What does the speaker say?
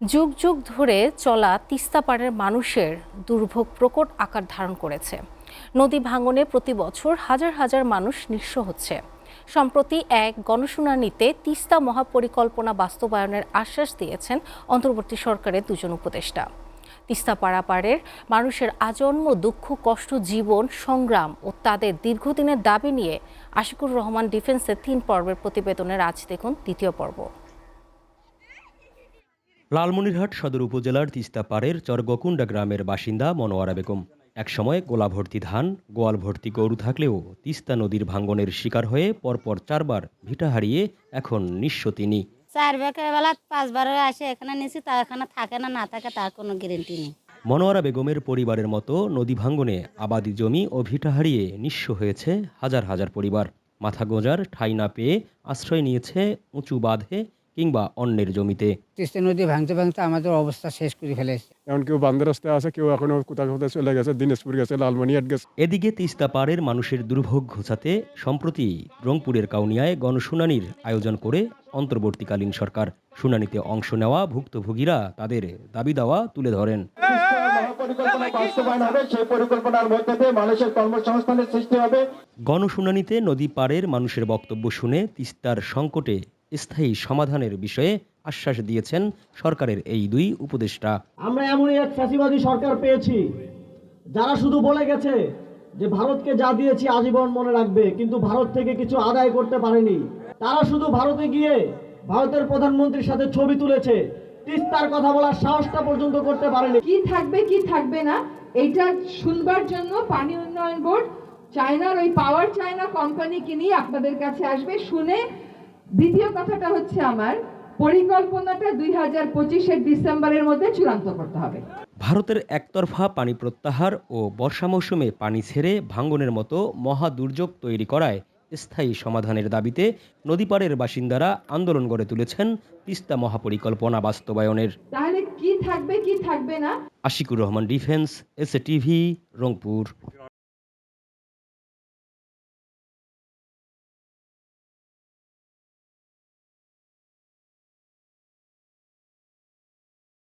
যুগ যুগ ধরে চলা তিস্তা পাড়ের মানুষের দুর্ভোগ প্রকট আকার ধারণ করেছে। নদী ভাঙনে প্রতি বছর হাজার হাজার মানুষ নিঃস্ব হচ্ছে। সম্প্রতি এক গণশুনানিতে তিস্তা মহাপরিকল্পনা বাস্তবায়নের আশ্বাস দিয়েছেন অন্তর্বর্তী সরকারের দুজন উপদেষ্টা। তিস্তা পাড়াপাড়ের মানুষের আজন্ম দুঃখ, কষ্ট, জীবন সংগ্রাম ও তাদের দীর্ঘদিনের দাবি নিয়ে আশিকুর রহমান ডিফেন্সের ৩ পর্বের প্রতিবেদনের আজ দেখুন দ্বিতীয় পর্ব। লালমনিরহাট সদর উপজেলার তিস্তাপাড়ের চরগকুণ্ডা গ্রামের বাসিন্দা মনোয়ারা বেগম। একসময় গোলা ভর্তি ধান, গোয়াল ভর্তি গরু থাকলেও তিস্তা নদীর ভাঙ্গনের শিকার হয়ে পরপর 4 বার ভিটা হারিয়ে এখন নিঃস্ব তিনি। 4 বেলা 5 বার আসে এখানে নিচে, তা এখানে থাকে না থাকে তার কোনো গ্যারেন্টি নেই। মনোয়ারা বেগমের পরিবারের মতো নদী ভাঙ্গনে আবাদি জমি ও ভিটা হারিয়ে নিঃস্ব হয়েছে হাজার হাজার পরিবার। মাথা গোঁজার ঠাঁই না পেয়ে আশ্রয় নিয়েছে উঁচু বাঁধে কিংবা অন্যের জমিতে। তিস্তা নদী ভাঙতে ভাঙতে আমাদের অবস্থা শেষ করে ফেলেছে। এখন কেউ বান্দার রাস্তায় আছে, কেউ এখনো কোথাও কোথাও চলে গেছে, দিনাজপুর গেছে, লালমনিরহাট গেছে। এদিকে তিস্তা পাড়ের মানুষের দুর্ভোগ ঘোচাতে সম্প্রতি রংপুরের কাউনিয়ায় গণশুনানির আয়োজন করে অন্তর্বর্তীকালীন সরকার। শুনানিতে অংশ নেওয়া ভুক্তভোগীরা তাদের দাবি দাওয়া তুলে ধরেন। গণশুনানিতে নদী পাড়ের মানুষের বক্তব্য শুনে তিস্তার সংকটে স্থায়ী সমাধানের বিষয়ে আশ্বাস দিয়েছেন সরকারের এই দুই উপদেষ্টা। আমরা এমনই এক ফ্যাসিবাদী সরকার পেয়েছি যারা শুধু বলে গেছে যে ভারতকে যা দিয়েছি আজীবন মনে রাখবে, কিন্তু ভারত থেকে কিছু আদায় করতে পারেনি। তারা শুধু ভারতে গিয়ে ভারতের প্রধানমন্ত্রীর সাথে ছবি তুলেছে, তিস্তার কথা বলার সাহসটা পর্যন্ত করতে পারেনি। কি থাকবে কি থাকবে না এটা শুনবার জন্য পানি উন্নয়ন বোর্ড চায়নার ওই পাওয়ার চায়না কোম্পানিকে নিয়ে আপনাদের কাছে আসবে। শুনে দ্বিতীয় কথাটা হচ্ছে আমার পরিকল্পনাটা 2025-এর ডিসেম্বরের মধ্যে চূড়ান্ত করতে হবে। ভারতের একতরফা পানি প্রত্যাহার ও বর্ষা মৌসুমে পানি ছেড়ে ভাঙ্গনের মতো মহা দুর্যোগ তৈরি করায় স্থায়ী সমাধানের দাবিতে নদীপাড়ের বাসিন্দারা আন্দোলন গড়ে তুলেছেন তিস্তা মহাপরিকল্পনা বাস্তবায়নের। তাহলে কি থাকবে কি থাকবে না। Ashikur Rahman defence, SA TV, Rangpur.